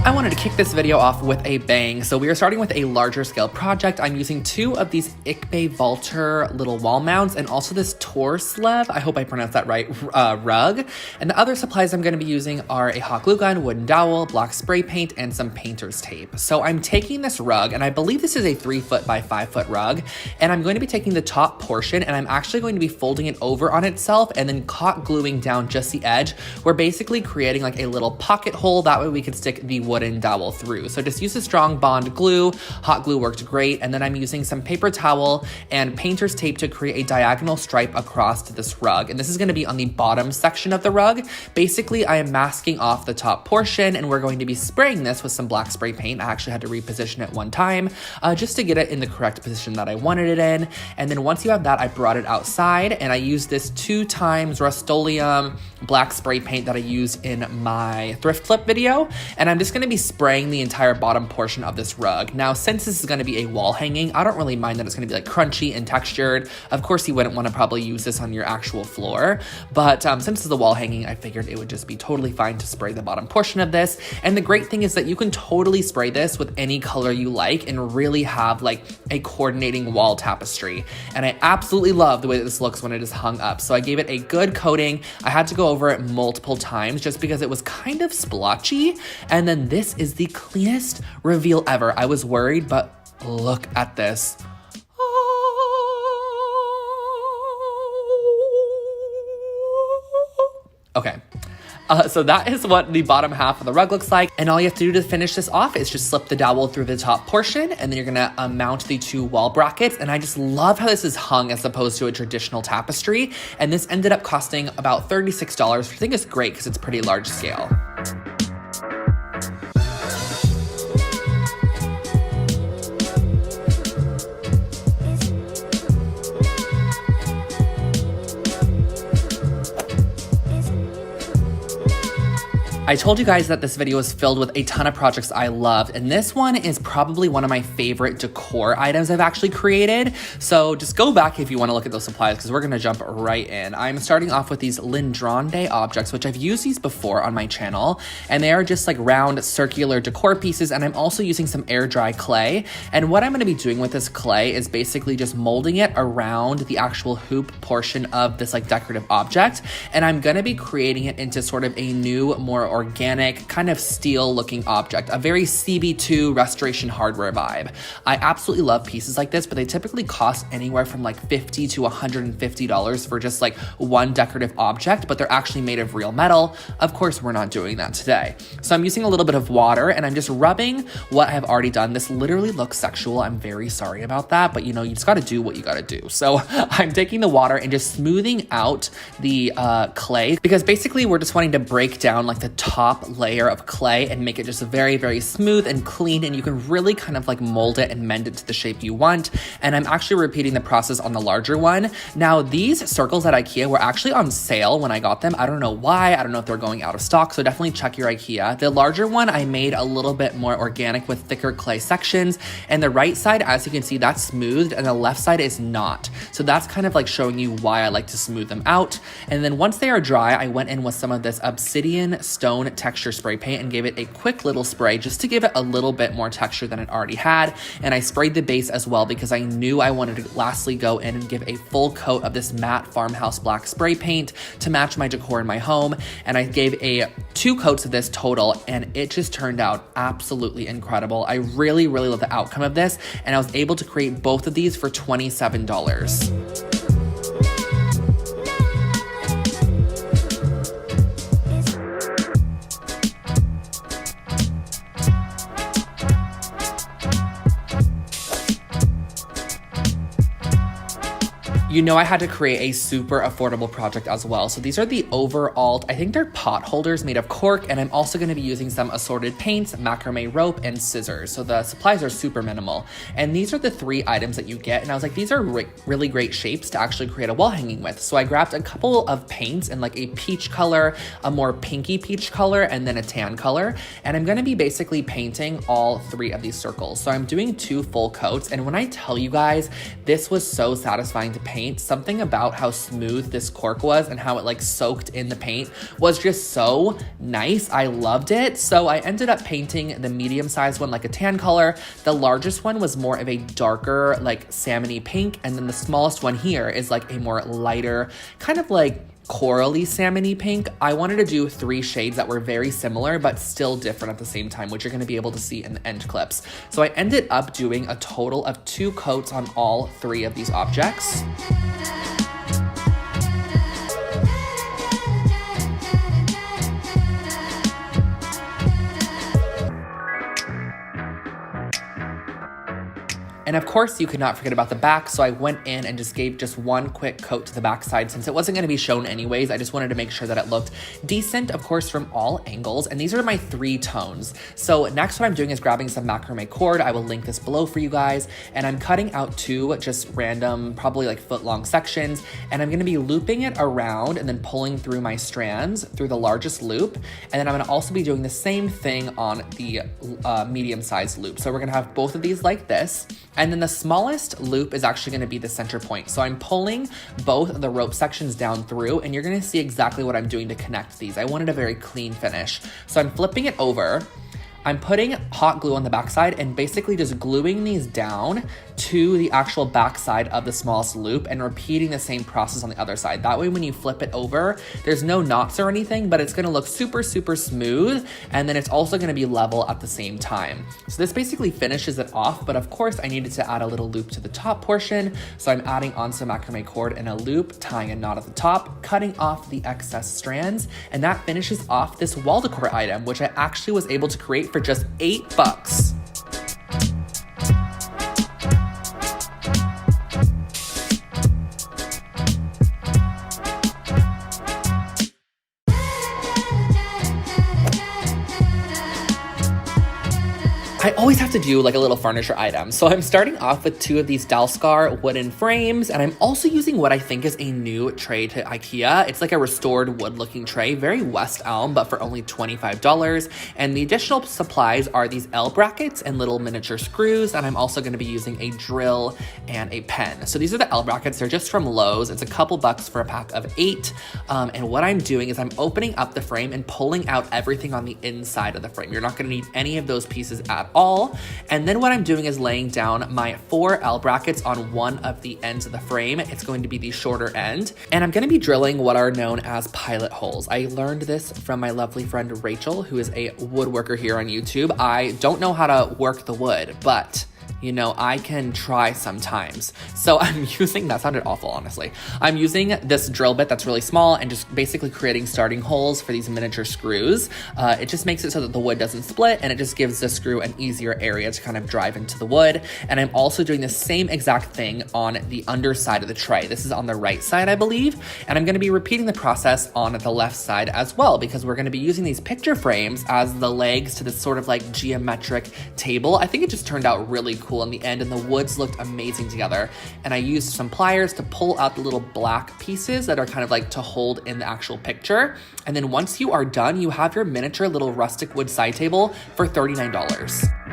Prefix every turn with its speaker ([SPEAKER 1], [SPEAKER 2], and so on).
[SPEAKER 1] I wanted to kick this video off with a bang. So we are starting with a larger scale project. I'm using 2 of these Ikea Vaulter little wall mounts and also this Torslev, I hope I pronounced that right, rug. And the other supplies I'm going to be using are a hot glue gun, wooden dowel, black spray paint, and some painter's tape. So I'm taking this rug, and I believe this is a 3-foot by 5-foot rug, and I'm going to be taking the top portion and I'm actually going to be folding it over on itself and then hot gluing down just the edge. We're basically creating like a little pocket hole. That way we can stick the wooden dowel through. So just use a strong bond glue. Hot glue worked great. And then I'm using some paper towel and painter's tape to create a diagonal stripe across to this rug. And this is going to be on the bottom section of the rug. Basically, I am masking off the top portion, and we're going to be spraying this with some black spray paint. I actually had to reposition it one time just to get it in the correct position that I wanted it in. And then once you have that, I brought it outside and I used this 2 times Rust-Oleum black spray paint that I used in my thrift flip video. And I'm just going to be spraying the entire bottom portion of this rug. Now, since this is going to be a wall hanging, I don't really mind that it's going to be like crunchy and textured. Of course, you wouldn't want to probably use this on your actual floor, but since it's a wall hanging, I figured it would just be totally fine to spray the bottom portion of this. And the great thing is that you can totally spray this with any color you like and really have like a coordinating wall tapestry. And I absolutely love the way that this looks when it is hung up. So I gave it a good coating. I had to go over it multiple times just because it was kind of splotchy. And then this is the cleanest reveal ever. I was worried, but look at this. Okay. So that is what the bottom half of the rug looks like. And all you have to do to finish this off is just slip the dowel through the top portion, and then you're gonna mount the 2 wall brackets. And I just love how this is hung as opposed to a traditional tapestry. And this ended up costing about $36, which I think is great because it's pretty large scale. I told you guys that this video was filled with a ton of projects I loved, and this one is probably one of my favorite decor items I've actually created. So just go back if you want to look at those supplies because we're going to jump right in. I'm starting off with these Lindronde objects, which I've used these before on my channel, and they are just like round circular decor pieces, and I'm also using some air dry clay. And what I'm going to be doing with this clay is basically just molding it around the actual hoop portion of this like decorative object, and I'm going to be creating it into sort of a new, more organic, kind of steel looking object, a very CB2 restoration hardware vibe. I absolutely love pieces like this, but they typically cost anywhere from like $50 to $150 for just like one decorative object, but they're actually made of real metal. Of course, we're not doing that today. So I'm using a little bit of water and I'm just rubbing what I've already done. This literally looks sexual. I'm very sorry about that, but you know, you just got to do what you got to do. So I'm taking the water and just smoothing out the clay, because basically we're just wanting to break down like the top layer of clay and make it just very, very smooth and clean, and you can really kind of like mold it and mend it to the shape you want. And I'm actually repeating the process on the larger one. Now, these circles at Ikea were actually on sale when I got them. I don't know why. I don't know if they're going out of stock, so definitely check your Ikea. The larger one I made a little bit more organic with thicker clay sections, and the right side, as you can see, that's smoothed and the left side is not. So that's kind of like showing you why I like to smooth them out. And then once they are dry, I went in with some of this obsidian stone texture spray paint and gave it a quick little spray just to give it a little bit more texture than it already had. And I sprayed the base as well because I knew I wanted to lastly go in and give a full coat of this matte farmhouse black spray paint to match my decor in my home. And I gave 2 coats of this total, and it just turned out absolutely incredible. I really, really love the outcome of this, and I was able to create both of these for $27. You know, I had to create a super affordable project as well. So these are the overall, I think they're pot holders made of cork, and I'm also going to be using some assorted paints, macrame rope, and scissors. So the supplies are super minimal. And these are the 3 items that you get. And I was like, these are really great shapes to actually create a wall hanging with. So I grabbed a couple of paints in like a peach color, a more pinky peach color, and then a tan color. And I'm going to be basically painting all 3 of these circles. So I'm doing 2 full coats. And when I tell you guys, this was so satisfying to paint. paint, something about how smooth this cork was and how it like soaked in the paint was just so nice. I loved it. So I ended up painting the medium-sized one like a tan color. The largest one was more of a darker like salmony pink, and then the smallest one here is like a more lighter kind of like corally salmony pink. I wanted to do 3 shades that were very similar but still different at the same time, which you're going to be able to see in the end clips. So I ended up doing a total of 2 coats on all 3 of these objects. And of course, you could not forget about the back, so I went in and just gave just 1 quick coat to the back side. Since it wasn't gonna be shown anyways, I just wanted to make sure that it looked decent, of course, from all angles. And these are my 3 tones. So next what I'm doing is grabbing some macrame cord. I will link this below for you guys. And I'm cutting out 2 just random, probably like foot-long sections. And I'm gonna be looping it around and then pulling through my strands through the largest loop. And then I'm gonna also be doing the same thing on the medium-sized loop. So we're gonna have both of these like this. And then the smallest loop is actually gonna be the center point. So I'm pulling both of the rope sections down through, and you're gonna see exactly what I'm doing to connect these. I wanted a very clean finish. So I'm flipping it over. I'm putting hot glue on the backside and basically just gluing these down to the actual backside of the smallest loop and repeating the same process on the other side. That way when you flip it over, there's no knots or anything, but it's gonna look super, super smooth, and then it's also gonna be level at the same time. So this basically finishes it off, but of course I needed to add a little loop to the top portion, so I'm adding on some macrame cord in a loop, tying a knot at the top, cutting off the excess strands, and that finishes off this wall decor item, which I actually was able to create for just $8. I always have to do like a little furniture item. So I'm starting off with 2 of these Dalskar wooden frames, and I'm also using what I think is a new tray to Ikea. It's like a restored wood looking tray, very West Elm, but for only $25. And the additional supplies are these L brackets and little miniature screws, and I'm also gonna be using a drill and a pen. So these are the L brackets, they're just from Lowe's. It's a couple bucks for a pack of 8. And what I'm doing is I'm opening up the frame and pulling out everything on the inside of the frame. You're not gonna need any of those pieces at all. And then what I'm doing is laying down my 4 L brackets on one of the ends of the frame. It's going to be the shorter end. And I'm gonna be drilling what are known as pilot holes. I learned this from my lovely friend Rachel, who is a woodworker here on YouTube. I don't know how to work the wood, but you know, I can try sometimes. So I'm using, that sounded awful, honestly. I'm using this drill bit that's really small and just basically creating starting holes for these miniature screws. It just makes it so that the wood doesn't split, and it just gives the screw an easier area to kind of drive into the wood. And I'm also doing the same exact thing on the underside of the tray. This is on the right side, I believe. And I'm gonna be repeating the process on the left side as well, because we're gonna be using these picture frames as the legs to this sort of like geometric table. I think it just turned out really cool in the end, and the woods looked amazing together. And I used some pliers to pull out the little black pieces that are kind of like to hold in the actual picture. And then once you are done, you have your miniature little rustic wood side table for $39.